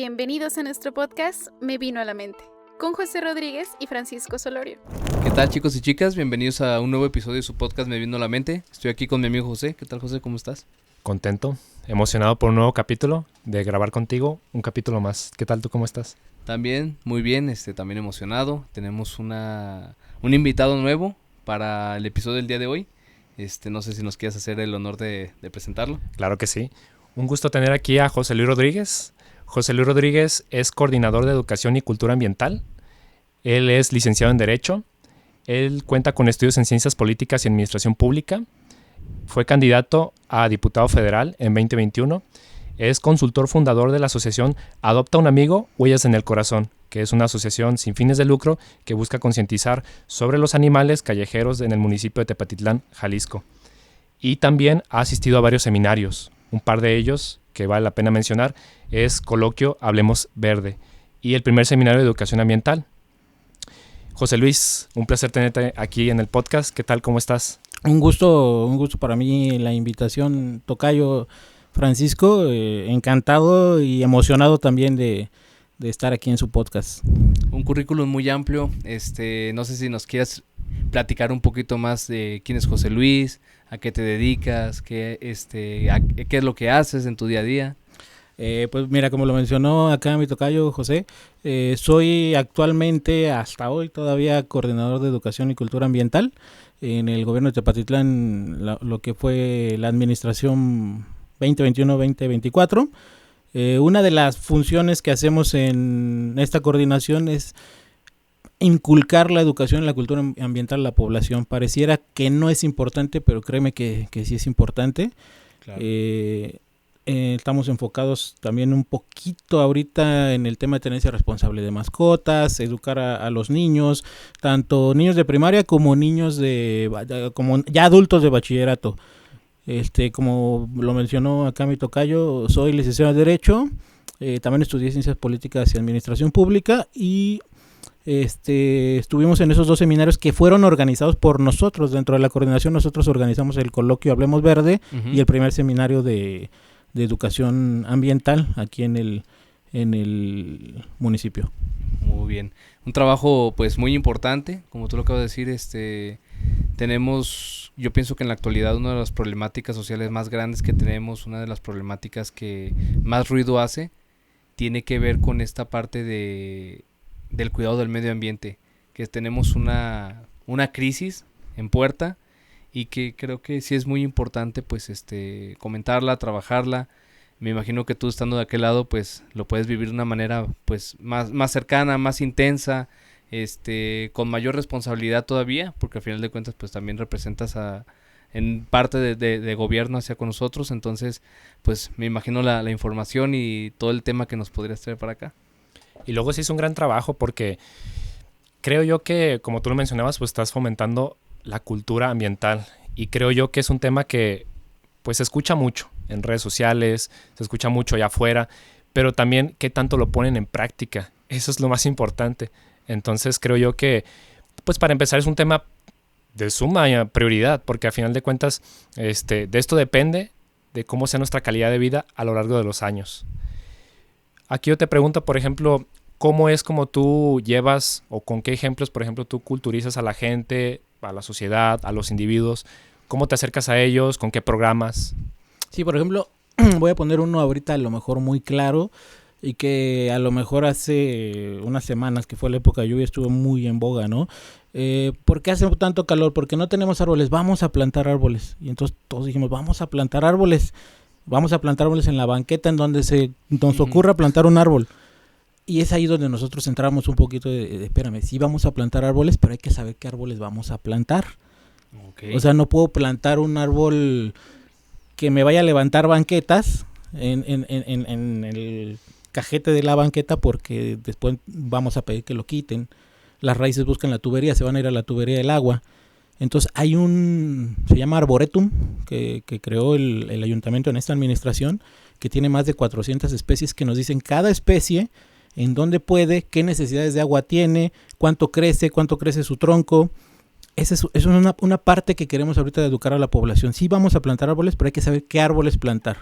Bienvenidos a nuestro podcast Me Vino a la Mente, con José Rodríguez y Francisco Solorio. ¿Qué tal, chicos y chicas? Bienvenidos a un nuevo episodio de su podcast Me Vino a la Mente. Estoy aquí con mi amigo José. ¿Qué tal, José? ¿Cómo estás? Contento, emocionado por un nuevo capítulo, de grabar contigo un capítulo más. ¿Qué tal tú? ¿Cómo estás? También, muy bien, también emocionado. Tenemos un invitado nuevo para el episodio del día de hoy. No sé si nos quieres hacer el honor de presentarlo. Claro que sí. Un gusto tener aquí a José Luis Rodríguez. José Luis Rodríguez es coordinador de Educación y Cultura Ambiental. Él es licenciado en Derecho. Él cuenta con estudios en Ciencias Políticas y Administración Pública. Fue candidato a diputado federal en 2021. Es consultor fundador de la asociación Adopta un Amigo, Huellas en el Corazón, que es una asociación sin fines de lucro que busca concientizar sobre los animales callejeros en el municipio de Tepatitlán, Jalisco. Y también ha asistido a varios seminarios. Un par de ellos que vale la pena mencionar es Coloquio Hablemos Verde y el primer seminario de educación ambiental. José Luis, un placer tenerte aquí en el podcast. ¿Qué tal? ¿Cómo estás? Un gusto para mí la invitación, tocayo Francisco. Encantado y emocionado también de estar aquí en su podcast. Un currículum muy amplio. No sé si nos quieras platicar un poquito más de quién es José Luis, a qué te dedicas, qué es lo que haces en tu día a día. Pues mira, como lo mencionó acá mi tocayo José, soy actualmente, hasta hoy todavía, coordinador de Educación y Cultura Ambiental en el gobierno de Tepatitlán, lo que fue la administración 2021-2024. Una de las funciones que hacemos en esta coordinación es inculcar la educación y la cultura ambiental a la población. Pareciera que no es importante, pero créeme que sí es importante. Claro. Estamos enfocados también un poquito ahorita en el tema de tenencia responsable de mascotas, educar a los niños, tanto niños de primaria como niños como ya adultos de bachillerato. Como lo mencionó acá mi tocayo, soy licenciado en Derecho, también estudié Ciencias Políticas y Administración Pública y estuvimos en esos dos seminarios que fueron organizados por nosotros. Dentro de la coordinación nosotros organizamos el Coloquio Hablemos Verde y el primer seminario de educación ambiental aquí en el municipio. Muy bien. Un trabajo pues muy importante, como tú lo acabas de decir. Tenemos, yo pienso que en la actualidad una de las problemáticas sociales más grandes que tenemos, una de las problemáticas que más ruido hace, tiene que ver con esta parte del cuidado del medio ambiente, que tenemos una crisis en puerta y que creo que sí es muy importante pues comentarla, trabajarla. Me imagino que tú estando de aquel lado pues lo puedes vivir de una manera pues más cercana, más intensa, con mayor responsabilidad todavía, porque al final de cuentas pues también representas en parte de gobierno hacia con nosotros. Entonces pues me imagino la información y todo el tema que nos podrías traer para acá. Y luego sí es un gran trabajo porque creo yo que, como tú lo mencionabas, pues estás fomentando la cultura ambiental y creo yo que es un tema que pues se escucha mucho en redes sociales, se escucha mucho allá afuera, pero también qué tanto lo ponen en práctica, eso es lo más importante. Entonces creo yo que pues para empezar es un tema de suma prioridad porque a final de cuentas de esto depende de cómo sea nuestra calidad de vida a lo largo de los años. Aquí yo te pregunto, por ejemplo, ¿cómo es como tú llevas o con qué ejemplos, por ejemplo, tú culturizas a la gente, a la sociedad, a los individuos? ¿Cómo te acercas a ellos? ¿Con qué programas? Sí, por ejemplo, voy a poner uno ahorita a lo mejor muy claro y que a lo mejor hace unas semanas, que fue la época de lluvia, estuvo muy en boga, ¿no? ¿Por qué hace tanto calor? Porque no tenemos árboles, vamos a plantar árboles. Y entonces todos dijimos, vamos a plantar árboles. Vamos a plantar árboles en la banqueta en donde se nos ocurra plantar un árbol. Y es ahí donde nosotros entramos un poquito espérame, sí vamos a plantar árboles, pero hay que saber qué árboles vamos a plantar. Okay. O sea, no puedo plantar un árbol que me vaya a levantar banquetas en el cajete de la banqueta porque después vamos a pedir que lo quiten. Las raíces buscan la tubería, se van a ir a la tubería del agua. Entonces hay se llama Arboretum, que creó el ayuntamiento en esta administración, que tiene más de 400 especies que nos dicen cada especie en dónde puede, qué necesidades de agua tiene, cuánto crece su tronco. Esa es una parte que queremos ahorita de educar a la población. Sí vamos a plantar árboles, pero hay que saber qué árboles plantar.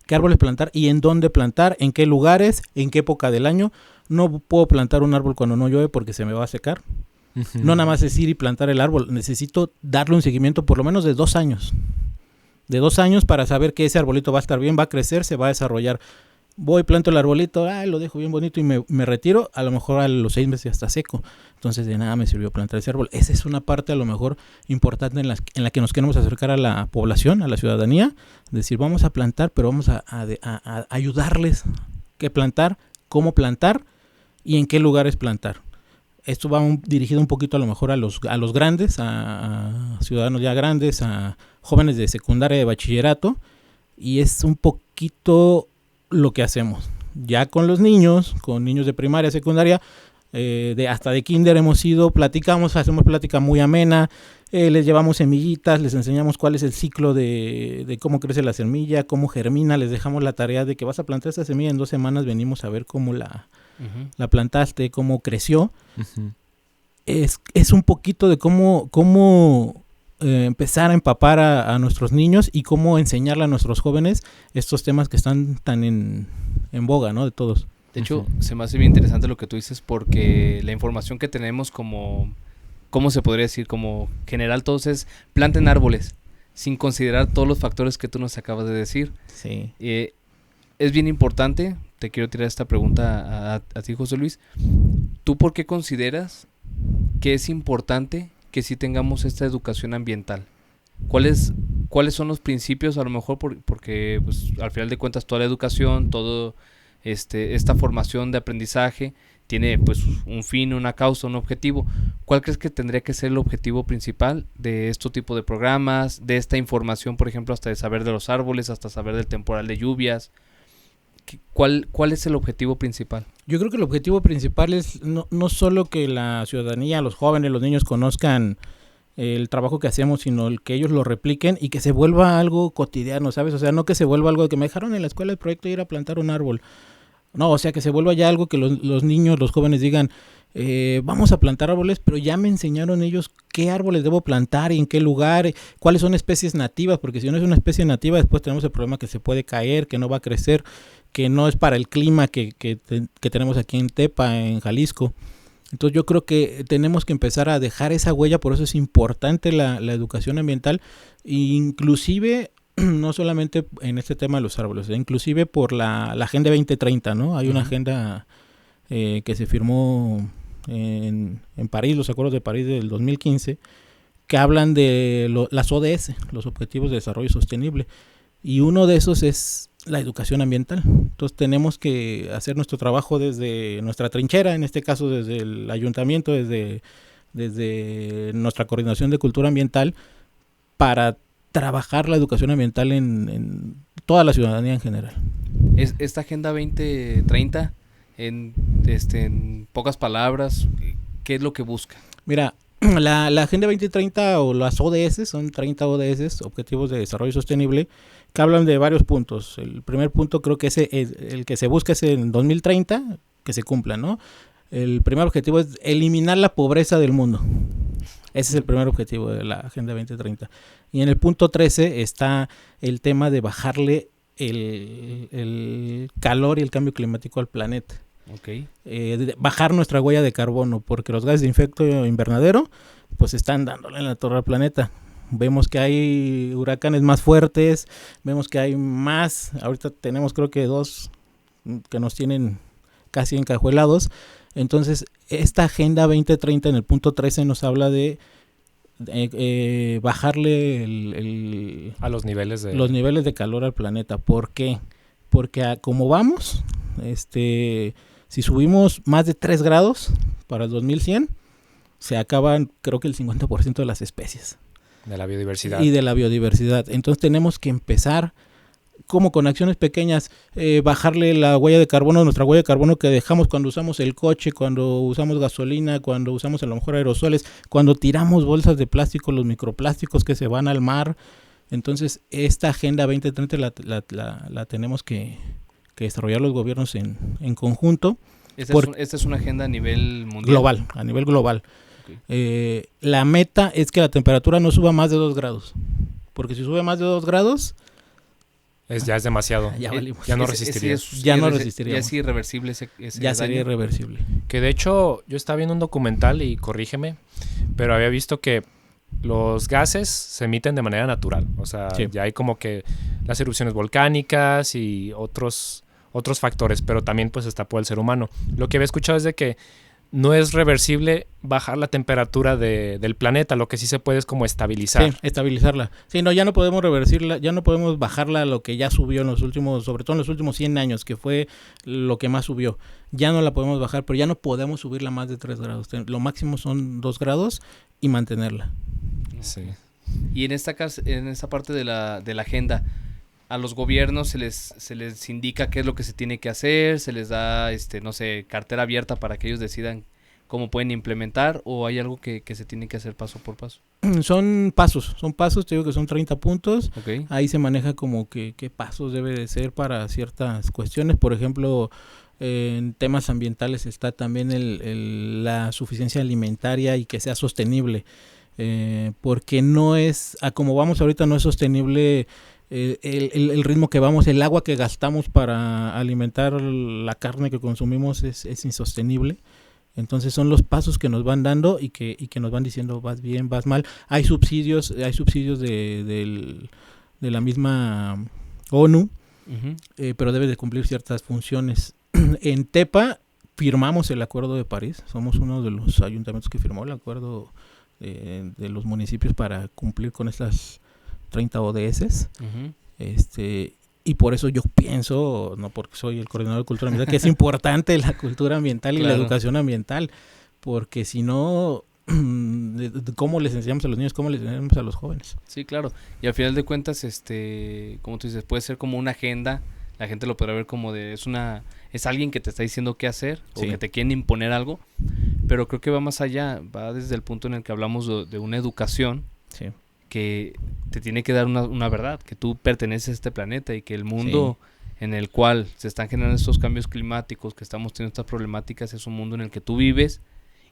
qué árboles plantar y en dónde plantar, en qué lugares, en qué época del año. No puedo plantar un árbol cuando no llueve porque se me va a secar. No nada más es ir y plantar el árbol, necesito darle un seguimiento por lo menos de 2 años. De 2 años para saber que ese arbolito va a estar bien, va a crecer, se va a desarrollar. Voy, planto el arbolito, lo dejo bien bonito y me retiro, a lo mejor a los 6 meses ya está seco. Entonces de nada me sirvió plantar ese árbol. Esa es una parte a lo mejor importante en la que nos queremos acercar a la población, a la ciudadanía. Decir, vamos a plantar, pero vamos a ayudarles qué plantar, cómo plantar y en qué lugares plantar. Esto va dirigido un poquito a lo mejor a los grandes, a ciudadanos ya grandes, a jóvenes de secundaria, de bachillerato. Y es un poquito lo que hacemos. Ya con los niños, con niños de primaria, secundaria, hasta de kinder hemos ido, hacemos plática muy amena, les llevamos semillitas, les enseñamos cuál es el ciclo de cómo crece la semilla, cómo germina, les dejamos la tarea de que vas a plantar esta semilla, en 2 semanas venimos a ver cómo la plantaste, cómo creció. Es un poquito de cómo empezar a empapar a nuestros niños y cómo enseñarle a nuestros jóvenes estos temas que están tan en boga, ¿no? De todos. De hecho, se me hace bien interesante lo que tú dices porque la información que tenemos como, ¿cómo se podría decir? Como general todos es planten árboles, sin considerar todos los factores que tú nos acabas de decir. Sí. Es bien importante, te quiero tirar esta pregunta a ti, José Luis. ¿Tú por qué consideras que es importante que sí tengamos esta educación ambiental? ¿Cuáles son los principios? A lo mejor porque pues, al final de cuentas toda la educación, todo esta formación de aprendizaje tiene pues un fin, una causa, un objetivo. ¿Cuál crees que tendría que ser el objetivo principal de este tipo de programas, de esta información, por ejemplo, hasta de saber de los árboles, hasta saber del temporal de lluvias? ¿Cuál es el objetivo principal? Yo creo que el objetivo principal es no solo que la ciudadanía, los jóvenes, los niños conozcan el trabajo que hacemos, sino el que ellos lo repliquen y que se vuelva algo cotidiano, ¿sabes? O sea, no que se vuelva algo de que me dejaron en la escuela el proyecto de ir a plantar un árbol. No, o sea, que se vuelva ya algo que los niños, los jóvenes digan, vamos a plantar árboles, pero ya me enseñaron ellos qué árboles debo plantar y en qué lugar, cuáles son especies nativas, porque si no es una especie nativa, después tenemos el problema que se puede caer, que no va a crecer, que no es para el clima que tenemos aquí en Tepa, en Jalisco. Entonces yo creo que tenemos que empezar a dejar esa huella, por eso es importante la educación ambiental, inclusive no solamente en este tema de los árboles, inclusive por la Agenda 2030, ¿no? Hay una agenda que se firmó en París, los acuerdos de París del 2015, que hablan de las ODS, los Objetivos de Desarrollo Sostenible, y uno de esos es la educación ambiental. Entonces tenemos que hacer nuestro trabajo desde nuestra trinchera, en este caso desde el ayuntamiento, desde nuestra coordinación de cultura ambiental, para trabajar la educación ambiental en toda la ciudadanía en general. Esta Agenda 2030, en pocas palabras, ¿qué es lo que busca? Mira, la Agenda 2030 o las ODS, son 30 ODS, Objetivos de Desarrollo Sostenible, que hablan de varios puntos. El primer punto creo que el que se busca es en 2030, que se cumpla, ¿no? El primer objetivo es eliminar la pobreza del mundo. Ese es el primer objetivo de la Agenda 2030. Y en el punto 13 está el tema de bajarle el calor y el cambio climático al planeta. Okay. Bajar nuestra huella de carbono, porque los gases de efecto invernadero pues están dándole en la torre al planeta. Vemos que hay huracanes más fuertes, vemos que hay más, ahorita tenemos creo que 2 que nos tienen casi encajuelados. Entonces esta Agenda 2030 en el punto 13 nos habla de bajarle a los niveles de calor al planeta. ¿Por qué? Porque como vamos, si subimos más de 3 grados para el 2100, se acaban creo que el 50% de las especies. De la biodiversidad. Y de la biodiversidad. Entonces tenemos que empezar como con acciones pequeñas, bajarle la huella de carbono, nuestra huella de carbono que dejamos cuando usamos el coche, cuando usamos gasolina, cuando usamos a lo mejor aerosoles, cuando tiramos bolsas de plástico, los microplásticos que se van al mar. Entonces esta Agenda 2030 la tenemos que desarrollar los gobiernos en conjunto. Esta es una agenda a nivel mundial. Global, a nivel global. Okay. La meta es que la temperatura no suba más de 2 grados. Porque si sube más de 2 grados, Ya es demasiado. Ya valimos. Ya no Ese- resistiría. ese Ya no irre- resistiríamos. Ya es irreversible ese Ya sería daño. irreversible. Que de hecho, yo estaba viendo un documental y corrígeme, pero había visto que los gases se emiten de manera natural. O sea, Sí. ya hay como que las erupciones volcánicas y otros factores, pero también pues está por el ser humano. Lo que había escuchado es de que no es reversible bajar la temperatura del planeta, lo que sí se puede es como estabilizar. Sí, estabilizarla. Sí, no, ya no podemos reversirla, ya no podemos bajarla a lo que ya subió en los últimos, sobre todo en los últimos 100 años, que fue lo que más subió. Ya no la podemos bajar, pero ya no podemos subirla más de 3 grados. Lo máximo son 2 grados y mantenerla. Sí. Y en esta parte de la agenda, a los gobiernos se les indica qué es lo que se tiene que hacer, se les da, no sé, cartera abierta para que ellos decidan cómo pueden implementar, o hay algo que se tiene que hacer paso por paso. Son pasos, te digo que son 30 puntos. Ok. Ahí se maneja como que qué pasos debe de ser para ciertas cuestiones. Por ejemplo, en temas ambientales está también la suficiencia alimentaria y que sea sostenible. Porque no es, a como vamos ahorita, no es sostenible el ritmo que vamos, el agua que gastamos para alimentar la carne que consumimos es insostenible. Entonces son los pasos que nos van dando y que nos van diciendo vas bien, vas mal. Hay subsidios de la misma ONU, Ujú. pero debe de cumplir ciertas funciones. En Tepa firmamos el Acuerdo de París, somos uno de los ayuntamientos que firmó el acuerdo de los municipios para cumplir con estas 30 ODS. Ujú. Y por eso yo pienso, no porque soy el coordinador de cultura ambiental, que es importante la cultura ambiental y la Claro. educación ambiental, porque si no, ¿cómo les enseñamos a los niños? ¿Cómo les enseñamos a los jóvenes? Sí, claro. Y al final de cuentas, como tú dices, puede ser como una agenda. La gente lo podrá ver como es alguien que te está diciendo qué hacer, o Sí. que te quieren imponer algo. Pero creo que va más allá, va desde el punto en el que hablamos de una educación Sí. que te tiene que dar una verdad, que tú perteneces a este planeta y que el mundo en el cual se están generando estos cambios climáticos, que estamos teniendo estas problemáticas, es un mundo en el que tú vives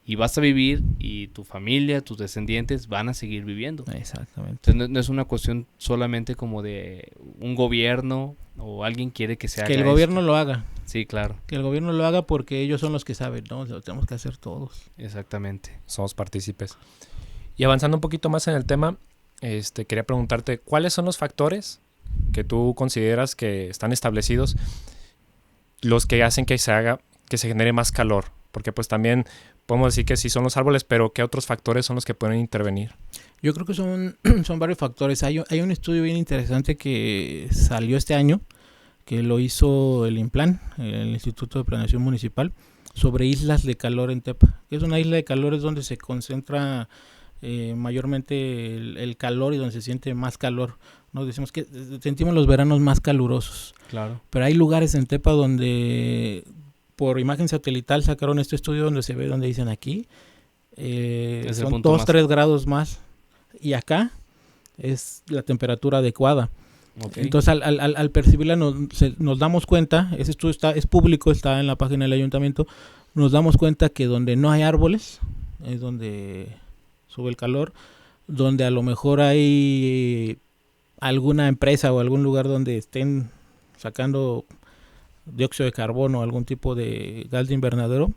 y vas a vivir, y tu familia, tus descendientes van a seguir viviendo. Exactamente. Entonces no es una cuestión solamente como de un gobierno o alguien quiere que se haga Que el esto. gobierno lo haga, Sí, claro, que el gobierno lo haga porque ellos son los que saben, ¿no? Lo tenemos que hacer todos. exactamente. Somos partícipes. Y avanzando un poquito más en el tema, quería preguntarte, ¿cuáles son los factores que tú consideras que están establecidos los que hacen que se genere más calor? Porque pues también podemos decir que sí son los árboles, pero ¿qué otros factores son los que pueden intervenir? Yo creo que son varios factores. Hay un estudio bien interesante que salió este año, que lo hizo el INPLAN, el Instituto de Planeación Municipal, sobre islas de calor en Tepa. Es una isla de calor, es donde se concentra mayormente el calor y donde se siente más calor. Nos decimos que sentimos los veranos más calurosos, Claro. pero hay lugares en Tepa donde por imagen satelital sacaron este estudio donde se ve, donde dicen aquí Es el son punto 2, más. 3 grados más, y acá es la temperatura adecuada. Ok. Entonces al percibirla nos damos cuenta, ese estudio es público, está en la página del ayuntamiento, nos damos cuenta que donde no hay árboles es donde sube el calor, donde a lo mejor hay alguna empresa o algún lugar donde estén sacando dióxido de carbono o algún tipo de gas de invernadero,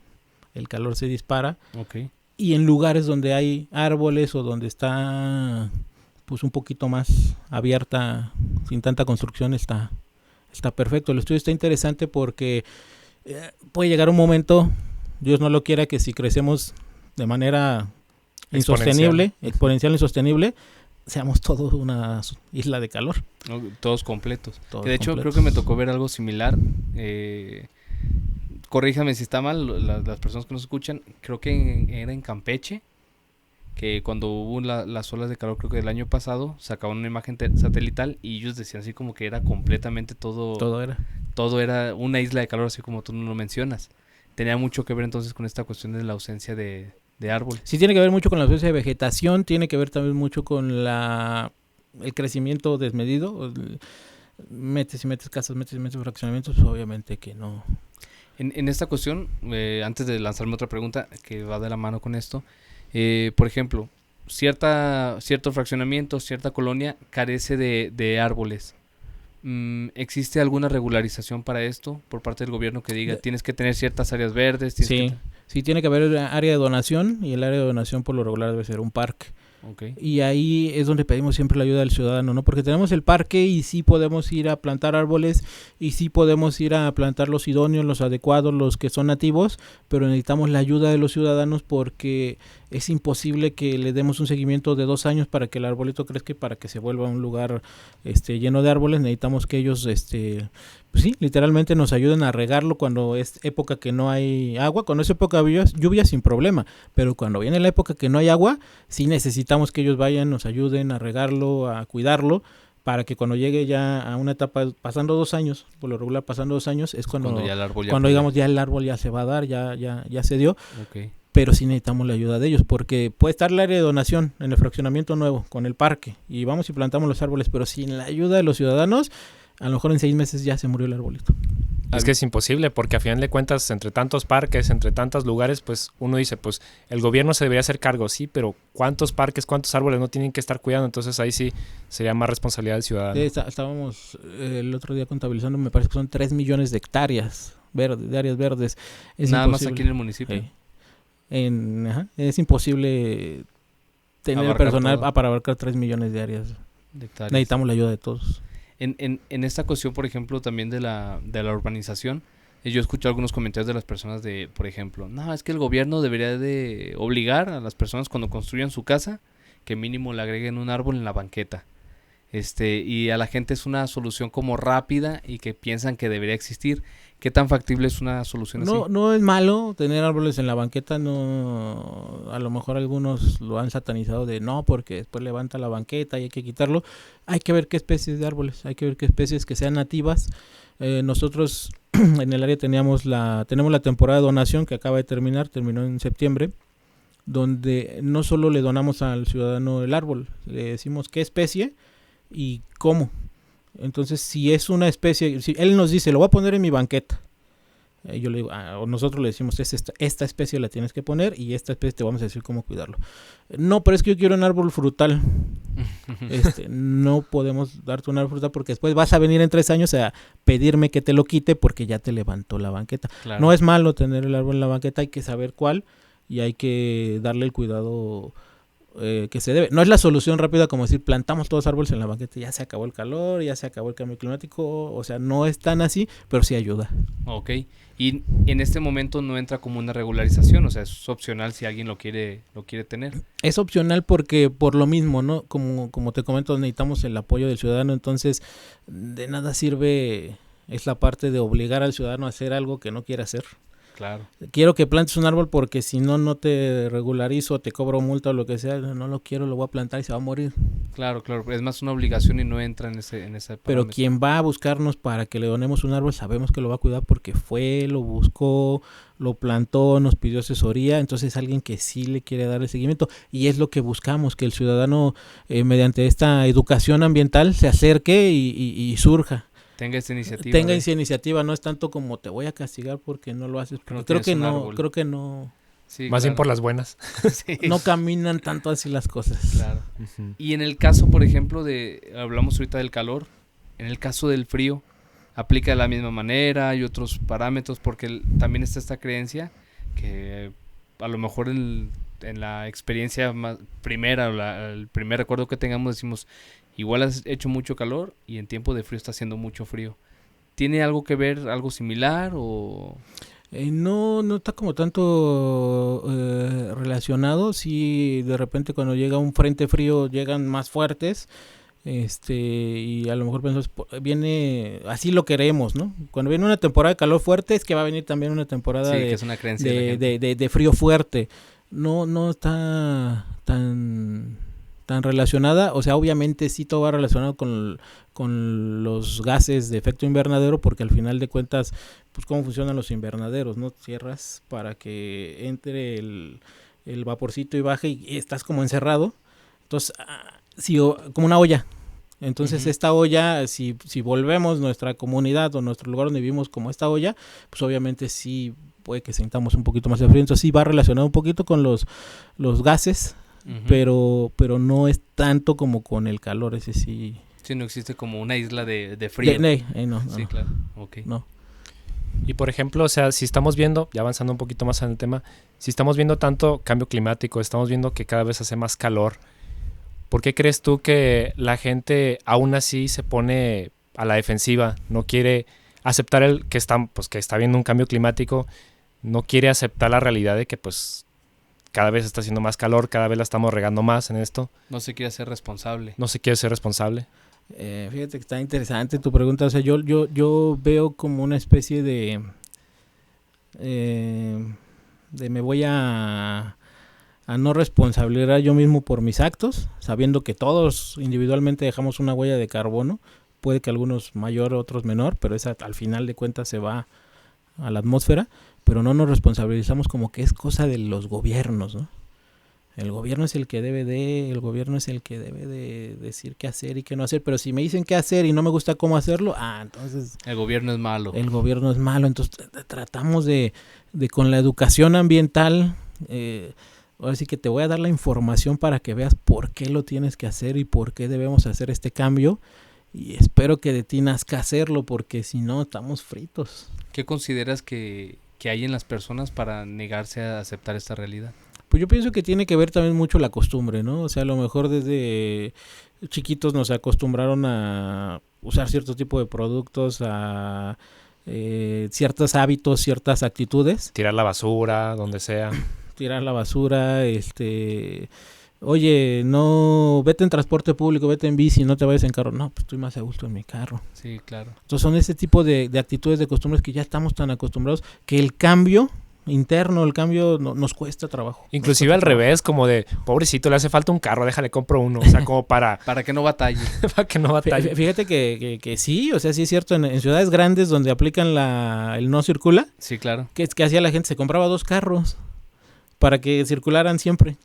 el calor se dispara. Ok. Y en lugares donde hay árboles o donde está pues un poquito más abierta, sin tanta construcción, está perfecto. El estudio está interesante porque puede llegar un momento, Dios no lo quiera, que si crecemos de manera insostenible, exponencial insostenible, seamos todos una isla de calor. No, todos completos. Todos Que de hecho completos. creo que me tocó ver algo similar. Corríjame si está mal, las personas que nos escuchan, creo que era en Campeche, que cuando hubo las olas de calor, creo que del año pasado, sacaban una imagen satelital y ellos decían así como que era completamente todo era una isla de calor, así como tú lo mencionas. Tenía mucho que ver entonces con esta cuestión de la ausencia de árboles. Sí, tiene que ver mucho con la ausencia de vegetación, tiene que ver también mucho con el crecimiento desmedido. Metes casas, metes fraccionamientos, pues obviamente que no. En esta cuestión, antes de lanzarme otra pregunta que va de la mano con esto, por ejemplo, cierto fraccionamiento, cierta colonia carece de árboles, ¿existe alguna regularización para esto por parte del gobierno que diga tienes que tener ciertas áreas verdes? Sí, tiene que haber área de donación y el área de donación por lo regular debe ser un parque. Okay. Y ahí es donde pedimos siempre la ayuda del ciudadano, ¿no? Porque tenemos el parque y sí podemos ir a plantar árboles y sí podemos ir a plantar los idóneos, los adecuados, los que son nativos, pero necesitamos la ayuda de los ciudadanos porque es imposible que le demos un seguimiento de 2 años para que el arbolito crezca y para que se vuelva un lugar lleno de árboles. Necesitamos que ellos pues sí, literalmente nos ayuden a regarlo cuando es época que no hay agua. Cuando es época de lluvia sin problema, pero cuando viene la época que no hay agua, sí necesitamos que ellos vayan, nos ayuden a regarlo, a cuidarlo, para que cuando llegue ya a una etapa, pasando 2 años, por lo regular pasando 2 años, es cuando ya el árbol digamos ya el árbol ya se va a dar, ya se dio. Okay. Pero sí necesitamos la ayuda de ellos, porque puede estar el área de donación en el fraccionamiento nuevo, con el parque, y vamos y plantamos los árboles, pero sin la ayuda de los ciudadanos, a lo mejor en 6 meses ya se murió el arbolito. Es que es imposible, porque a final de cuentas, entre tantos parques, entre tantos lugares, pues uno dice, pues el gobierno se debería hacer cargo, sí, pero ¿cuántos parques, cuántos árboles no tienen que estar cuidando? Entonces ahí sí sería más responsabilidad del ciudadano. Estábamos el otro día contabilizando, me parece que son 3 millones de hectáreas de áreas verdes. Es nada imposible. Más aquí en el municipio. Es imposible tener abarcar personal todo. Para abarcar 3 millones de áreas. De hectáreas. Necesitamos la ayuda de todos. En esta cuestión, por ejemplo, también de la urbanización, yo escuché algunos comentarios de las personas de, por ejemplo, no, es que el gobierno debería de obligar a las personas cuando construyan su casa que mínimo le agreguen un árbol en la banqueta. Y a la gente es una solución como rápida y que piensan que debería existir. ¿Qué tan factible es una solución así? No es malo tener árboles en la banqueta, no, a lo mejor algunos lo han satanizado de no, porque después levanta la banqueta y hay que quitarlo. Hay que ver qué especies de árboles, hay que ver qué especies que sean nativas. Nosotros en el área tenemos la temporada de donación que acaba de terminó en septiembre, donde no solo le donamos al ciudadano el árbol, le decimos qué especie y cómo. Entonces, si es una especie, si él nos dice, lo voy a poner en mi banqueta, yo le digo, o nosotros le decimos, esta especie la tienes que poner y esta especie te vamos a decir cómo cuidarlo. No, pero es que yo quiero un árbol frutal. No podemos darte un árbol frutal porque después vas a venir en 3 años a pedirme que te lo quite porque ya te levantó la banqueta. Claro. No es malo tener el árbol en la banqueta, hay que saber cuál y hay que darle el cuidado que se debe. No es la solución rápida como decir plantamos todos árboles en la banqueta, ya se acabó el calor, ya se acabó el cambio climático, o sea, no es tan así, pero sí ayuda. Ok, y en este momento no entra como una regularización, o sea, es opcional si alguien lo quiere tener. Es opcional porque por lo mismo, ¿no? Como te comento, necesitamos el apoyo del ciudadano, entonces de nada sirve es la parte de obligar al ciudadano a hacer algo que no quiere hacer. Claro. Quiero que plantes un árbol porque si no te regularizo, te cobro multa o lo que sea, no lo quiero, lo voy a plantar y se va a morir. Claro, es más una obligación y no entra en ese Pero parámetro. quien va a buscarnos para que le donemos un árbol, sabemos que lo va a cuidar porque lo buscó, lo plantó, nos pidió asesoría, entonces es alguien que sí le quiere dar el seguimiento y es lo que buscamos, que el ciudadano mediante esta educación ambiental se acerque y surja. Tenga esa iniciativa. No es tanto como te voy a castigar porque no lo haces. No creo que no. Sí, más claro. bien por las buenas. Sí. No caminan tanto así las cosas. Claro. Y en el caso, por ejemplo, hablamos ahorita del calor, en el caso del frío, ¿aplica de la misma manera? ¿Hay otros parámetros? Porque también está esta creencia que a lo mejor en la experiencia primera o el primer recuerdo que tengamos decimos, igual has hecho mucho calor y en tiempo de frío está haciendo mucho frío. ¿Tiene algo que ver, algo similar o...? No está como tanto relacionado. Sí, de repente cuando llega un frente frío llegan más fuertes. Y a lo mejor pensamos, viene, así lo queremos, ¿no? Cuando viene una temporada de calor fuerte es que va a venir también una temporada que es una creencia de frío fuerte. No está tan relacionada, o sea, obviamente sí todo va relacionado con los gases de efecto invernadero, porque al final de cuentas, pues cómo funcionan los invernaderos, ¿no? Cierras para que entre el vaporcito y baje y estás como encerrado, entonces, como una olla. Entonces esta olla, si volvemos nuestra comunidad o nuestro lugar donde vivimos como esta olla, pues obviamente sí puede que sintamos un poquito más de frío, entonces sí va relacionado un poquito con los gases, pero no es tanto como con el calor, ese sí. Sí, no existe como una isla de frío. No, Sí, claro. Ok. no. Y por ejemplo, o sea, si estamos viendo, ya avanzando un poquito más en el tema, si estamos viendo tanto cambio climático, estamos viendo que cada vez hace más calor, ¿por qué crees tú que la gente aún así se pone a la defensiva? No quiere aceptar que está viendo un cambio climático, no quiere aceptar la realidad de que pues cada vez está haciendo más calor, cada vez la estamos regando más en esto. No se quiere ser responsable. No se quiere ser responsable. Fíjate que está interesante tu pregunta. O sea, yo veo como una especie de me voy a no responsabilizar yo mismo por mis actos, sabiendo que todos individualmente dejamos una huella de carbono. Puede que algunos mayor, otros menor, pero esa al final de cuentas se va a la atmósfera, pero no nos responsabilizamos como que es cosa de los gobiernos, ¿no? El gobierno es el que debe de decir qué hacer y qué no hacer, pero si me dicen qué hacer y no me gusta cómo hacerlo, entonces El gobierno es malo. el gobierno es malo. Entonces tratamos de con la educación ambiental, ahora sí que te voy a dar la información para que veas por qué lo tienes que hacer y por qué debemos hacer este cambio, y espero que de ti nazca hacerlo, porque si no estamos fritos. ¿Qué consideras que hay en las personas para negarse a aceptar esta realidad? Pues yo pienso que tiene que ver también mucho la costumbre, ¿no? O sea, a lo mejor desde chiquitos nos acostumbraron a usar cierto tipo de productos, a ciertos hábitos, ciertas actitudes. Tirar la basura, donde sea. Tirar la basura, oye, no, vete en transporte público, vete en bici, no te vayas en carro. No, pues estoy más a gusto en mi carro. Sí, claro. Entonces son ese tipo de actitudes, de costumbres que ya estamos tan acostumbrados que el cambio interno, el cambio nos cuesta trabajo. Inclusive al revés, como de, pobrecito, le hace falta un carro, déjale, compro uno. O sea, como para que no batalle. para que no batalle. Fíjate que sí, o sea, sí es cierto, en ciudades grandes donde aplican el no circula, Sí, claro. que hacía la gente, se compraba 2 carros para que circularan siempre.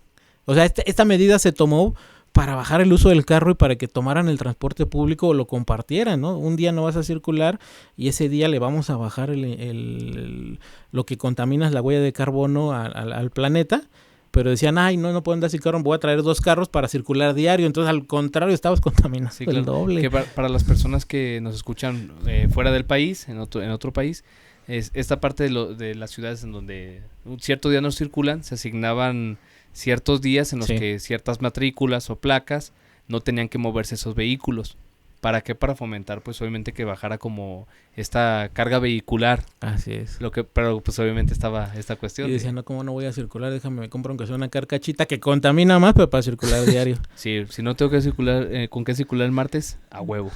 O sea, esta medida se tomó para bajar el uso del carro y para que tomaran el transporte público o lo compartieran, ¿no? Un día no vas a circular y ese día le vamos a bajar lo que contamina la huella de carbono al planeta. Pero decían, no puedo andar sin carro, voy a traer 2 carros para circular diario. Entonces, al contrario, estabas contaminando Sí, claro. el doble. Que para las personas que nos escuchan fuera del país, en otro país, es esta parte de las ciudades en donde un cierto día no circulan, se asignaban ciertos días en los Sí. que ciertas matrículas o placas no tenían que moverse esos vehículos. ¿Para qué? Para fomentar, pues obviamente que bajara como esta carga vehicular. Así es. Pero pues obviamente estaba esta cuestión. Y decían, no, ¿cómo no voy a circular? Déjame, me compro aunque sea una carcachita que contamina más, pero para circular diario. Sí, si no tengo que circular, ¿con qué circular el martes? A huevo.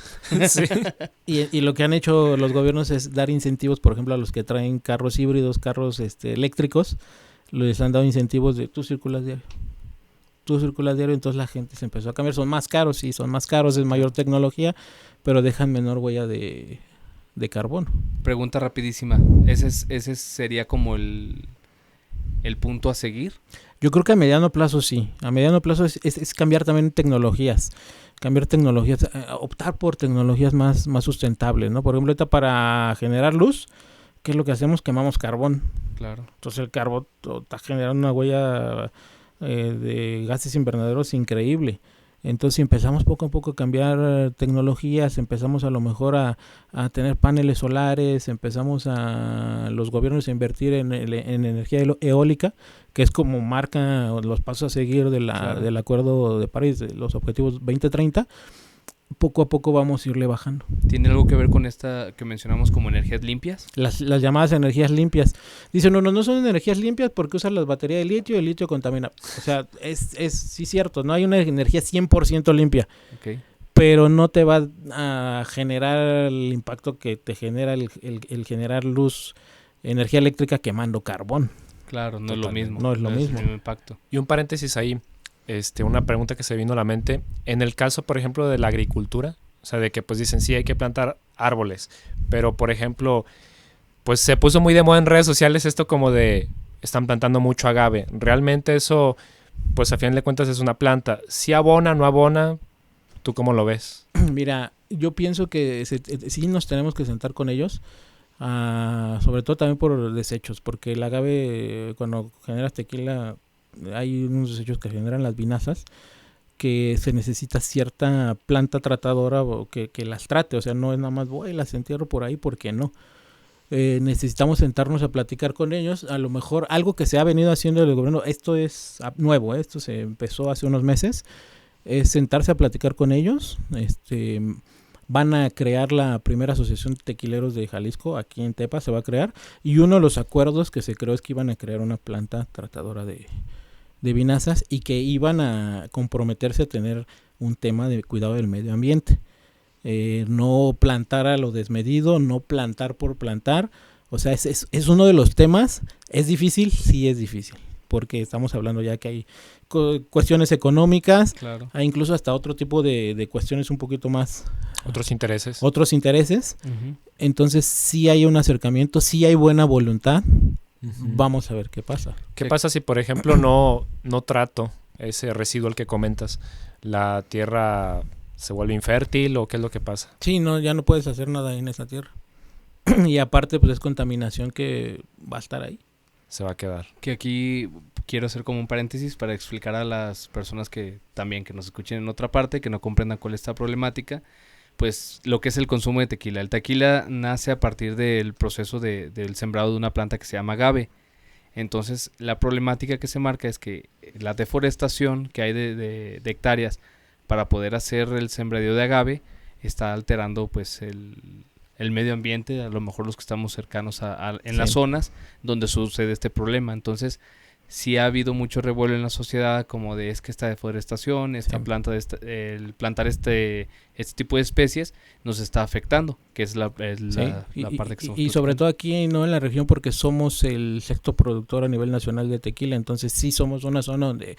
Sí. Y lo que han hecho los gobiernos es dar incentivos, por ejemplo, a los que traen carros híbridos, carros eléctricos, les han dado incentivos de tú circulas diario. Entonces la gente se empezó a cambiar. Son más caros, sí, son más caros, es mayor tecnología, pero dejan menor huella de carbono. Pregunta rapidísima. ¿Ese sería como el punto a seguir? Yo creo que a mediano plazo sí. A mediano plazo es cambiar también tecnologías. Optar por tecnologías más sustentables, ¿no? Por ejemplo, ahorita para generar luz, ¿qué es lo que hacemos? Quemamos carbón. Claro. Entonces el carbón está generando una huella de gases invernaderos increíble. Entonces si empezamos poco a poco a cambiar tecnologías, empezamos a lo mejor a tener paneles solares, empezamos a los gobiernos a invertir en energía eólica, que es como marca los pasos a seguir Claro. del Acuerdo de París, de los objetivos 2030, poco a poco vamos a irle bajando. ¿Tiene algo que ver con esta que mencionamos como energías limpias? Las llamadas energías limpias. Dicen, no son energías limpias porque usan las baterías de litio y el litio contamina. O sea, es sí cierto, no hay una energía 100% limpia, Ok. pero no te va a generar el impacto que te genera el generar luz, energía eléctrica quemando carbón. Claro, no es lo Totalmente. mismo. No es lo mismo. el mismo impacto. Y un paréntesis ahí, una pregunta que se vino a la mente. En el caso, por ejemplo, de la agricultura, o sea, de que pues dicen, sí, hay que plantar árboles, pero por ejemplo, pues se puso muy de moda en redes sociales esto como de, están plantando mucho agave. Realmente eso, pues a fin de cuentas es una planta. Si abona, no abona, ¿tú cómo lo ves? Mira, yo pienso que sí nos tenemos que sentar con ellos, sobre todo también por desechos, porque el agave, cuando generas tequila, hay unos desechos que generan las vinazas, que se necesita cierta planta tratadora o que las trate, o sea, no es nada más voy y las entierro por ahí, porque no. Necesitamos sentarnos a platicar con ellos, a lo mejor algo que se ha venido haciendo el gobierno, esto es nuevo, esto se empezó hace unos meses, es sentarse a platicar con ellos. Van a crear la primera asociación de tequileros de Jalisco, aquí en Tepa se va a crear, y uno de los acuerdos que se creó es que iban a crear una planta tratadora de vinazas y que iban a comprometerse a tener un tema de cuidado del medio ambiente. No plantar a lo desmedido, no plantar por plantar. O sea, es uno de los temas. ¿Es difícil? Sí es difícil, porque estamos hablando ya que hay cuestiones económicas, Claro. hay incluso hasta otro tipo de cuestiones un poquito más... Otros intereses. Otros intereses. Uh-huh. Entonces sí hay un acercamiento, sí hay buena voluntad. Ujú. Vamos a ver qué pasa. ¿Qué pasa si, por ejemplo, no trato ese residuo al que comentas? ¿La tierra se vuelve infértil o qué es lo que pasa? Sí, no, ya no puedes hacer nada en esa tierra. Y aparte, pues es contaminación que va a estar ahí. Se va a quedar. Que aquí quiero hacer como un paréntesis para explicar a las personas que también que nos escuchen en otra parte, que no comprendan cuál es esta problemática, pues lo que es el consumo de tequila. El tequila nace a partir del proceso del sembrado de una planta que se llama agave. Entonces la problemática que se marca es que la deforestación que hay de hectáreas para poder hacer el sembradío de agave está alterando pues el medio ambiente, a lo mejor los que estamos cercanos en las zonas donde sucede este problema. Entonces sí ha habido mucho revuelo en la sociedad, como de es que esta deforestación, esta planta, el plantar este tipo de especies nos está afectando, que es la parte que estamos y sobre todo aquí, no en la región, porque somos el sexto productor a nivel nacional de tequila. Entonces sí somos una zona donde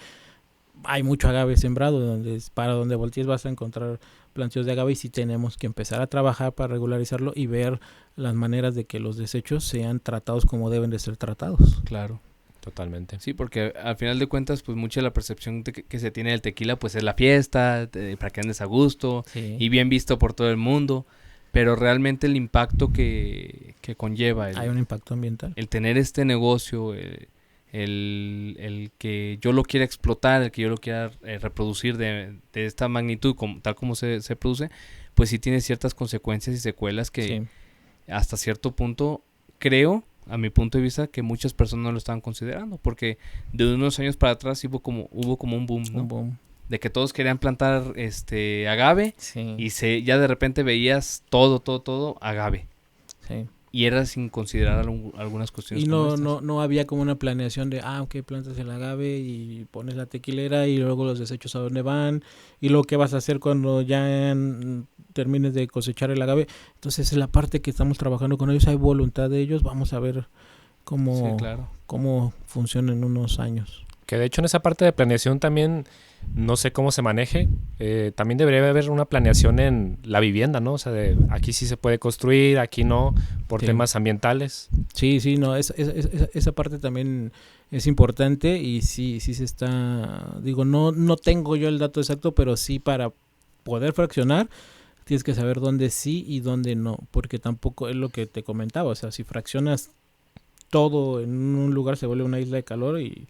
hay mucho agave sembrado, donde para donde voltees vas a encontrar plantíos de agave, y sí tenemos que empezar a trabajar para regularizarlo y ver las maneras de que los desechos sean tratados como deben de ser tratados. Claro. Totalmente. Sí, porque al final de cuentas, pues mucha de la percepción que se tiene del tequila, pues es la fiesta, para que andes a gusto y bien visto por todo el mundo, pero realmente el impacto que conlleva Hay un impacto ambiental. el tener este negocio, el que yo lo quiera explotar, el que yo lo quiera reproducir de esta magnitud, tal como se produce, pues sí tiene ciertas consecuencias y secuelas que hasta cierto punto creo, a mi punto de vista, que muchas personas no lo estaban considerando, porque de unos años para atrás hubo como un boom, ¿no? Un boom. De que todos querían plantar agave y ya de repente veías todo agave. Sí. Y era sin considerar algunas cuestiones. Y como estas. no había como una planeación de, ok, plantas el agave y pones la tequilera y luego los desechos a dónde van y luego qué vas a hacer cuando ya termines de cosechar el agave. Entonces es la parte que estamos trabajando con ellos, hay voluntad de ellos, vamos a ver cómo funciona en unos años. Que de hecho en esa parte de planeación también, no sé cómo se maneje, también debería haber una planeación en la vivienda, ¿no? O sea, aquí sí se puede construir, aquí no, por temas ambientales. Sí, no, esa parte también es importante y sí se está, digo, no tengo yo el dato exacto, pero sí para poder fraccionar tienes que saber dónde sí y dónde no, porque tampoco es lo que te comentaba, o sea, si fraccionas todo en un lugar se vuelve una isla de calor y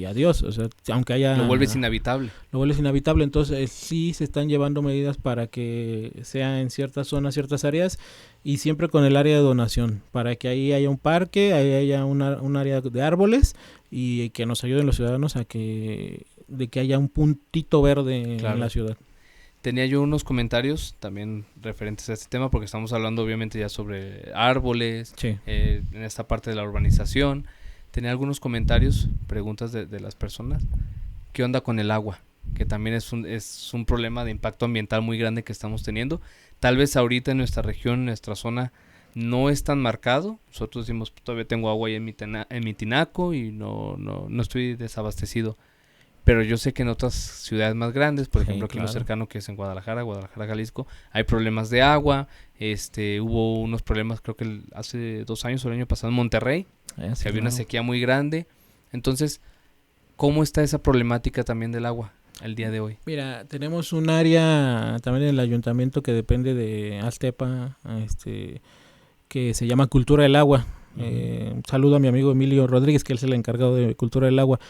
adiós, o sea, aunque haya... Lo vuelves inhabitable. Entonces sí se están llevando medidas para que sea en ciertas zonas, ciertas áreas, y siempre con el área de donación, para que ahí haya un parque, ahí haya un área de árboles, y que nos ayuden los ciudadanos de que haya un puntito verde en la ciudad. Tenía yo unos comentarios también referentes a este tema, porque estamos hablando obviamente ya sobre árboles, en esta parte de la urbanización. Tenía algunos comentarios, preguntas de las personas. ¿Qué onda con el agua? Que también es un problema de impacto ambiental muy grande que estamos teniendo. Tal vez ahorita en nuestra región, en nuestra zona, no es tan marcado. Nosotros decimos, todavía tengo agua ahí en mi tinaco y no estoy desabastecido. Pero yo sé que en otras ciudades más grandes, por ejemplo aquí lo cercano que es en Guadalajara, Jalisco, hay problemas de agua. Hubo unos problemas, creo que hace 2 años o el año pasado en Monterrey, que había una sequía muy grande. Entonces, ¿cómo está esa problemática también del agua al día de hoy? Mira, tenemos un área también en el ayuntamiento que depende de Aztepa, que se llama Cultura del Agua. Un saludo a mi amigo Emilio Rodríguez, que él es el encargado de Cultura del Agua.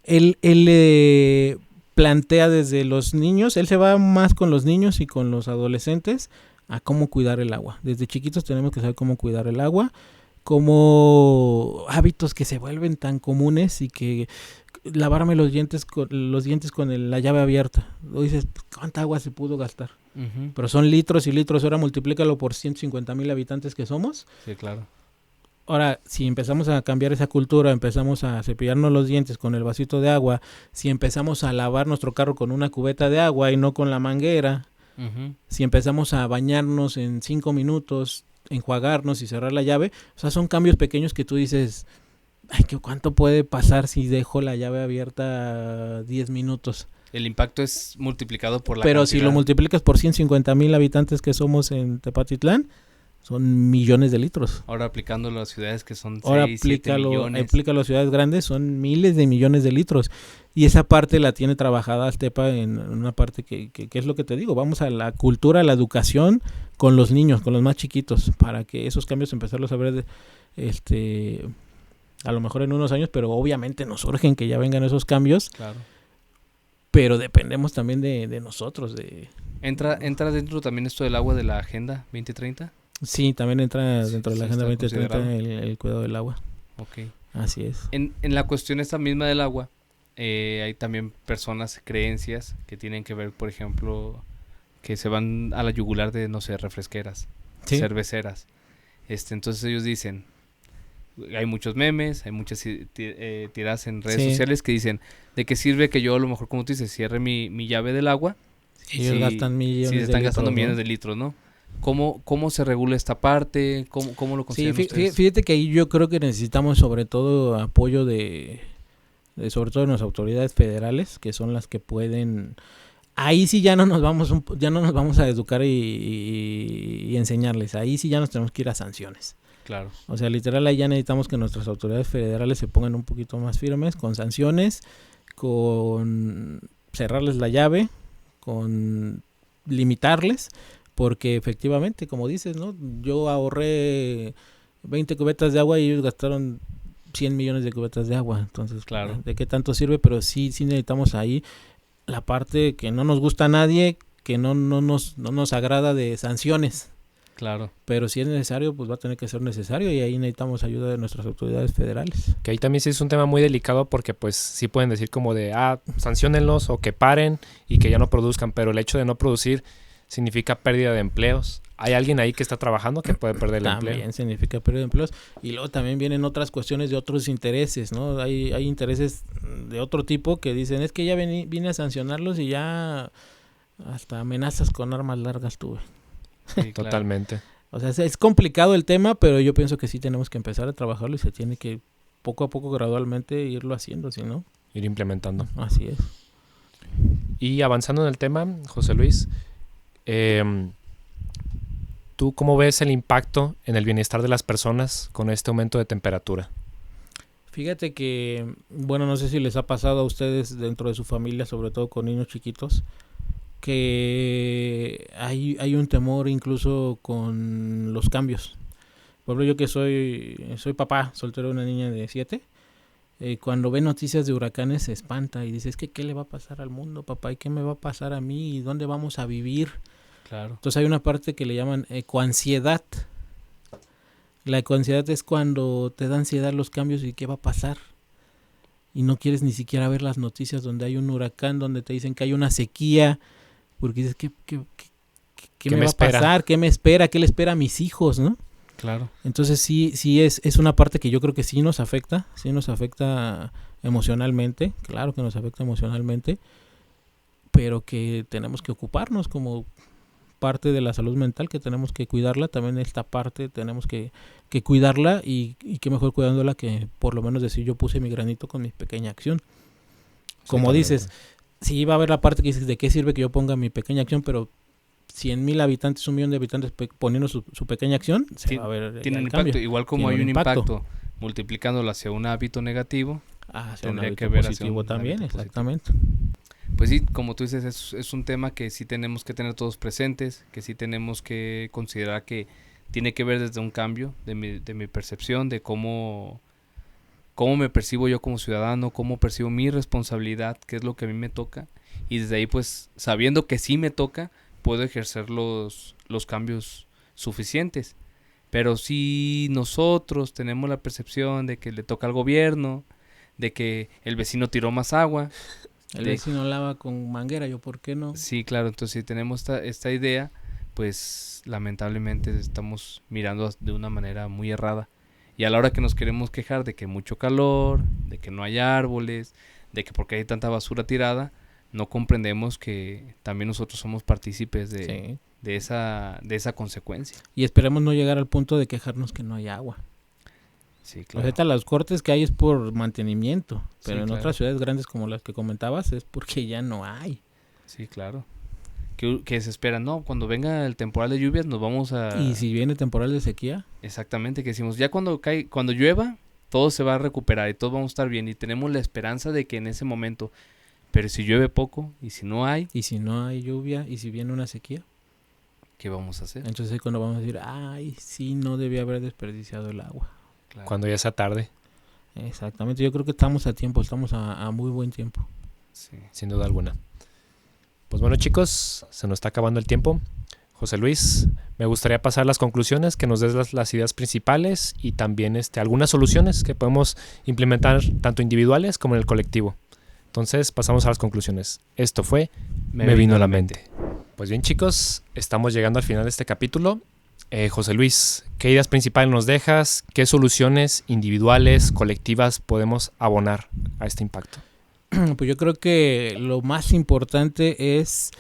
Él plantea desde los niños, él se va más con los niños y con los adolescentes a cómo cuidar el agua. Desde chiquitos tenemos que saber cómo cuidar el agua, como hábitos que se vuelven tan comunes y que lavarme los dientes con la llave abierta. O dices, ¿cuánta agua se pudo gastar? Ujú. Pero son litros y litros, ahora multiplícalo por 150,000 habitantes que somos. Sí, claro. Ahora, si empezamos a cambiar esa cultura, empezamos a cepillarnos los dientes con el vasito de agua, si empezamos a lavar nuestro carro con una cubeta de agua y no con la manguera, Ujú. si empezamos a bañarnos en 5 minutos, enjuagarnos y cerrar la llave, o sea, son cambios pequeños que tú dices, ay, ¿cuánto puede pasar si dejo la llave abierta 10 minutos? El impacto es multiplicado por la Pero si lo cantidad. multiplicas por 150,000 habitantes que somos en Tepatitlán, son millones de litros. Ahora aplicándolo a las ciudades que son Ahora 6, 7 millones. aplícalo a ciudades grandes, son miles de millones de litros. Y esa parte la tiene trabajada Aztepa en una parte que es lo que te digo, vamos a la cultura, a la educación con los niños, con los más chiquitos, para que esos cambios empezarlos a ver a lo mejor en unos años, pero obviamente nos urgen que ya vengan esos cambios, Claro. pero dependemos también de nosotros. ¿Entra dentro también esto del agua de la Agenda 2030? Sí, también entra Sí, dentro de la sí Agenda está 2030 considerado. el cuidado del agua. Ok. Así es. En la cuestión esta misma del agua, hay también personas, creencias que tienen que ver, por ejemplo, que se van a la yugular de, no sé, refresqueras, Sí. cerveceras. Entonces ellos dicen, hay muchos memes, hay muchas tiradas en redes Sí. sociales que dicen, ¿de qué sirve que yo a lo mejor, como tú dices, cierre mi llave del agua? Ellos gastan millones Sí, de están litros, gastando ¿no? millones de litros, ¿no? ¿Cómo se regula esta parte? ¿Cómo lo Sí, consideran ustedes? fíjate que ahí yo creo que necesitamos sobre todo apoyo sobre todo de las autoridades federales, que son las que pueden. Ahí sí ya no nos vamos a educar y enseñarles. Ahí sí ya nos tenemos que ir a sanciones. Claro. O sea, literal ahí ya necesitamos que nuestras autoridades federales se pongan un poquito más firmes con sanciones, con cerrarles la llave, con limitarles, porque efectivamente, como dices, ¿no? Yo ahorré 20 cubetas de agua y ellos gastaron 100 millones de cubetas de agua. Entonces, Claro. ¿de qué tanto sirve? Pero sí necesitamos ahí la parte que no nos gusta a nadie, que no nos agrada de sanciones. Claro. Pero si es necesario, pues va a tener que ser necesario y ahí necesitamos ayuda de nuestras autoridades federales. Que ahí también sí es un tema muy delicado porque pues sí pueden decir como de, sanciónenlos o que paren y que ya no produzcan, pero el hecho de no producir significa pérdida de empleos. ¿Hay alguien ahí que está trabajando que puede perder el empleo? También significa pérdida de empleos. Y luego también vienen otras cuestiones de otros intereses, ¿no? Hay intereses de otro tipo que dicen, es que ya vine a sancionarlos y ya hasta amenazas con armas largas tuve. Sí, claro. Totalmente. O sea, es complicado el tema, pero yo pienso que sí tenemos que empezar a trabajarlo y se tiene que poco a poco, gradualmente, irlo haciendo, ¿sí, no? Ir implementando. Así es. Y avanzando en el tema, José Luis, ¿tú cómo ves el impacto en el bienestar de las personas con este aumento de temperatura? Fíjate que, bueno, no sé si les ha pasado a ustedes dentro de su familia, sobre todo con niños chiquitos, que hay un temor incluso con los cambios. Por ejemplo, yo que soy papá, soltero de una niña de 7, cuando ve noticias de huracanes se espanta y dice, es que ¿qué le va a pasar al mundo, papá? ¿Y qué me va a pasar a mí? ¿Y dónde vamos a vivir? Claro. Entonces hay una parte que le llaman ecoansiedad. La ecoansiedad es cuando te da ansiedad los cambios y qué va a pasar. Y no quieres ni siquiera ver las noticias donde hay un huracán, donde te dicen que hay una sequía, porque dices, ¿qué me va a pasar? ¿Qué me espera? ¿Qué le espera a mis hijos, no? Claro. Entonces sí es una parte que yo creo que sí nos afecta emocionalmente, claro que nos afecta emocionalmente, pero que tenemos que ocuparnos como parte de la salud mental, que tenemos que cuidarla, también esta parte tenemos que cuidarla y qué mejor cuidándola que por lo menos decir yo puse mi granito con mi pequeña acción. Como dices, sí va a haber la parte que dices de qué sirve que yo ponga mi pequeña acción, pero 100,000 habitantes, 1 millón de habitantes poniendo su pequeña acción, se va a ver tiene el un impacto. cambio. Igual como Tiene hay un un impacto. impacto multiplicándolo hacia un hábito negativo, Hacia un tendría hábito que ver hacia positivo un también, hábito positivo. exactamente. pues sí, como tú dices, es un tema que sí tenemos que tener todos presentes, que sí tenemos que considerar que tiene que ver desde un cambio de mi percepción, de cómo me percibo yo como ciudadano, cómo percibo mi responsabilidad, qué es lo que a mí me toca, y desde ahí pues sabiendo que sí me toca, puedo ejercer los cambios suficientes. Pero si nosotros tenemos la percepción de que le toca al gobierno, de que el vecino tiró más agua. El vecino lava con manguera, ¿yo por qué no? Sí, claro, entonces si tenemos esta idea, pues lamentablemente estamos mirando de una manera muy errada. Y a la hora que nos queremos quejar de que mucho calor, de que no hay árboles, de que porque hay tanta basura tirada, no comprendemos que también nosotros somos partícipes de esa consecuencia. Y esperemos no llegar al punto de quejarnos que no hay agua. Sí, claro. Ahorita los cortes que hay es por mantenimiento, pero Sí, en claro. otras ciudades grandes como las que comentabas es porque ya no hay. Sí, claro. Que se espera, no, cuando venga el temporal de lluvias nos vamos a... Y si viene temporal de sequía, Exactamente, que decimos, ya cuando llueva, todo se va a recuperar y todos vamos a estar bien. Y tenemos la esperanza de que en ese momento, pero si llueve poco y si no hay, y si no hay lluvia, y si viene una sequía, ¿qué vamos a hacer? entonces es cuando vamos a decir, ay, sí, no debía haber desperdiciado el agua. Claro. Cuando ya sea tarde, Exactamente, yo creo que estamos a tiempo, estamos a muy buen tiempo. Sí. sin duda alguna. Pues bueno, chicos, se nos está acabando el tiempo. José Luis, me gustaría pasar las conclusiones, que nos des las ideas principales y también algunas soluciones que podemos implementar tanto individuales como en el colectivo. Entonces, pasamos a las conclusiones. Esto fue Me vino a la mente. Pues bien, chicos, estamos llegando al final de este capítulo. José Luis, ¿qué ideas principales nos dejas? ¿Qué soluciones individuales, colectivas podemos abonar a este impacto? Pues yo creo que lo más importante es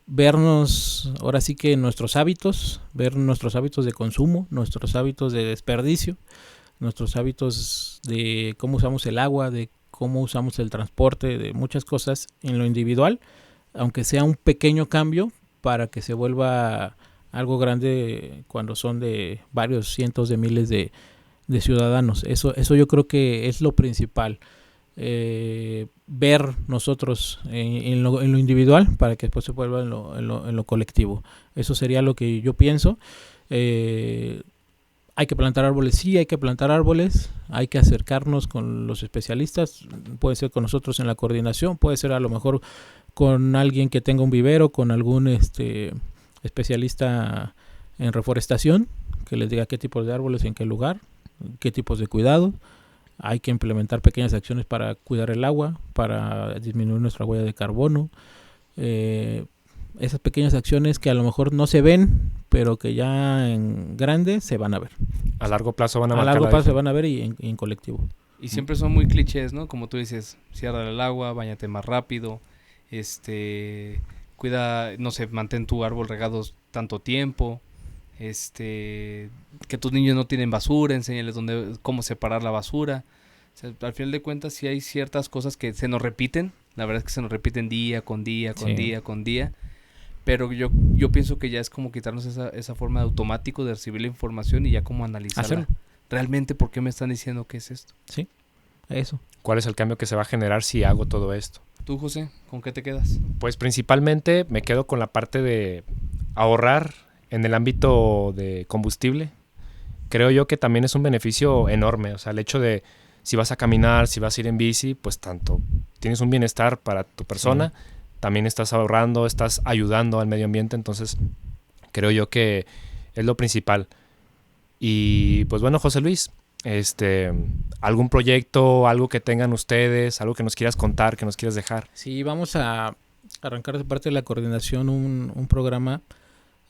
vernos, ahora sí que nuestros hábitos, ver nuestros hábitos de consumo, nuestros hábitos de desperdicio, nuestros hábitos de cómo usamos el agua, de cómo usamos el transporte, de muchas cosas en lo individual, aunque sea un pequeño cambio para que se vuelva algo grande cuando son de varios cientos de miles de ciudadanos. Eso yo creo que es lo principal. Ver nosotros en lo individual para que después se vuelva en lo colectivo. Eso sería lo que yo pienso. Hay que plantar árboles, sí, hay que plantar árboles, hay que acercarnos con los especialistas, puede ser con nosotros en la coordinación, puede ser a lo mejor con alguien que tenga un vivero, con algún especialista en reforestación, que les diga qué tipos de árboles, en qué lugar, qué tipos de cuidado. Hay que implementar pequeñas acciones para cuidar el agua, para disminuir nuestra huella de carbono. Esas pequeñas acciones que a lo mejor no se ven, pero que ya en grande se van a ver. A largo plazo van a A marcar largo la plazo se diferencia. van a ver y en colectivo. Y siempre son muy clichés, ¿no? Como tú dices, cierra el agua, báñate más rápido, cuida, no sé, mantén tu árbol regado tanto tiempo, que tus niños no tienen basura, enséñales cómo separar la basura. O sea, al final de cuentas sí hay ciertas cosas que se nos repiten, la verdad es que se nos repiten día con día, con Sí. día, con día, pero yo pienso que ya es como quitarnos esa forma de automático de recibir la información y ya como analizarla. Hacerlo. ¿Realmente por qué me están diciendo que es esto? Sí, eso. ¿Cuál es el cambio que se va a generar si hago todo esto? Tú, José, ¿con qué te quedas? Pues principalmente me quedo con la parte de ahorrar en el ámbito de combustible. Creo yo que también es un beneficio enorme. O sea, el hecho de si vas a caminar, si vas a ir en bici, pues tanto tienes un bienestar para tu persona, también estás ahorrando, estás ayudando al medio ambiente. Entonces, creo yo que es lo principal. Y pues bueno, José Luis, algún proyecto, algo que tengan ustedes, algo que nos quieras contar, que nos quieras dejar. Sí, vamos a arrancar de parte de la coordinación un programa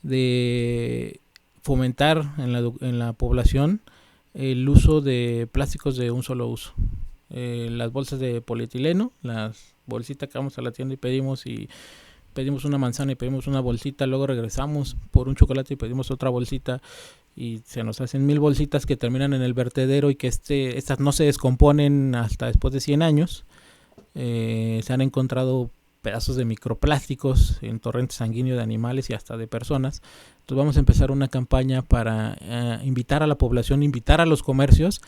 de fomentar en la población el uso de plásticos de un solo uso. Las bolsas de polietileno, las bolsitas que vamos a la tienda y pedimos una manzana y pedimos una bolsita, luego regresamos por un chocolate y pedimos otra bolsita y se nos hacen 1000 bolsitas que terminan en el vertedero y que estas no se descomponen hasta después de 100 años. Se han encontrado pedazos de microplásticos en torrente sanguíneo de animales y hasta de personas. Entonces vamos a empezar una campaña para invitar a la población, invitar a los comercios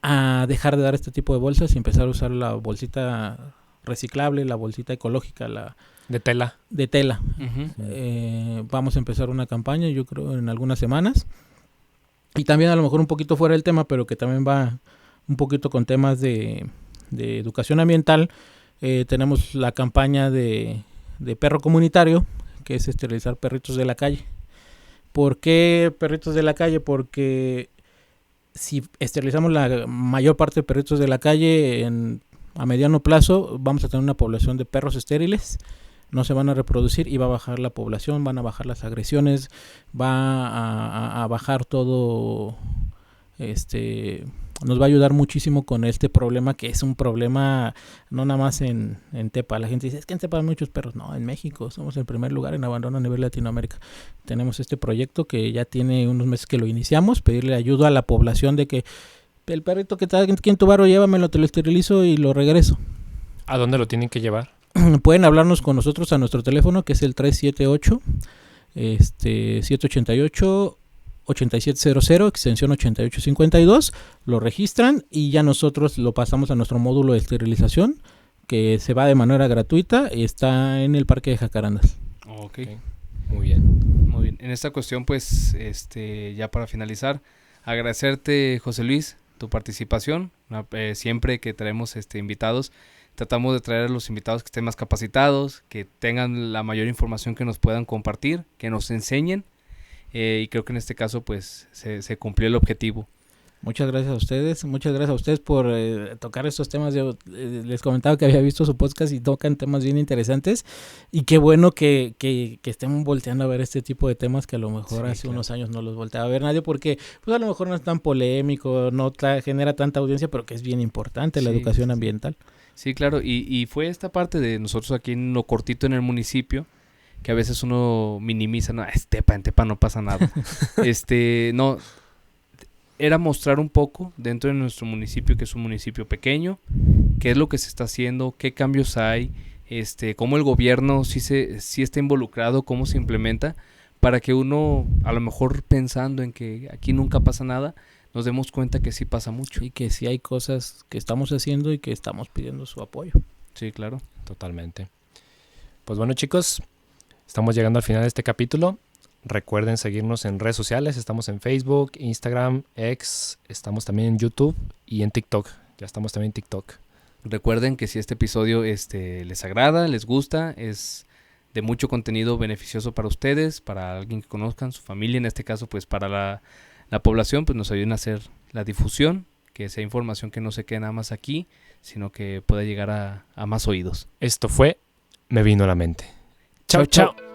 a dejar de dar este tipo de bolsas y empezar a usar la bolsita reciclable, la bolsita ecológica, la De tela. de tela. Uh-huh. Vamos a empezar una campaña, yo creo, en algunas semanas. Y también a lo mejor un poquito fuera del tema, pero que también va un poquito con temas de educación ambiental. tenemos la campaña de perro comunitario, que es esterilizar perritos de la calle. ¿Por qué perritos de la calle? Porque si esterilizamos la mayor parte de perritos de la calle a mediano plazo, vamos a tener una población de perros estériles, no se van a reproducir y va a bajar la población, van a bajar las agresiones, va a bajar todo, nos va a ayudar muchísimo con este problema, que es un problema no nada más en Tepa. La gente dice, es que en Tepa hay muchos perros. No, en México somos el primer lugar en abandono a nivel Latinoamérica. Tenemos este proyecto que ya tiene unos meses que lo iniciamos, pedirle ayuda a la población de que el perrito que está aquí en tu barrio, llévamelo, te lo esterilizo y lo regreso. ¿A dónde lo tienen que llevar? Pueden hablarnos con nosotros a nuestro teléfono, que es el 378 788 8700, extensión 8852, lo registran y ya nosotros lo pasamos a nuestro módulo de esterilización, que se va de manera gratuita y está en el Parque de Jacarandas. Okay. Muy bien. Muy bien. En esta cuestión, pues, ya para finalizar, agradecerte, José Luis, tu participación. Siempre que traemos invitados, tratamos de traer a los invitados que estén más capacitados, que tengan la mayor información que nos puedan compartir, que nos enseñen. Y creo que en este caso pues se cumplió el objetivo. Muchas gracias a ustedes por tocar estos temas. Yo les comentaba que había visto su podcast y tocan temas bien interesantes y qué bueno que estén volteando a ver este tipo de temas que a lo mejor hace unos años no los volteaba a ver nadie, porque pues a lo mejor no es tan polémico, no genera tanta audiencia, pero que es bien importante la educación ambiental. Sí, claro, y fue esta parte de nosotros aquí en lo cortito en el municipio, que a veces uno minimiza, no, en Tepa no pasa nada. No, era mostrar un poco dentro de nuestro municipio, que es un municipio pequeño, qué es lo que se está haciendo, qué cambios hay, cómo el gobierno sí está involucrado, cómo se implementa, para que uno, a lo mejor pensando en que aquí nunca pasa nada, nos demos cuenta que sí pasa mucho. Y que sí hay cosas que estamos haciendo y que estamos pidiendo su apoyo. Sí, claro. Totalmente. Pues bueno, chicos, estamos llegando al final de este capítulo. Recuerden seguirnos en redes sociales. Estamos en Facebook, Instagram, X. Estamos también en YouTube y en TikTok. Ya estamos también en TikTok. Recuerden que si este episodio les agrada, les gusta, es de mucho contenido beneficioso para ustedes, para alguien que conozcan, su familia, en este caso pues para la población, pues nos ayuden a hacer la difusión, que sea información que no se quede nada más aquí, sino que pueda llegar a más oídos. Esto fue Me Vino a la Mente. Chao, chao.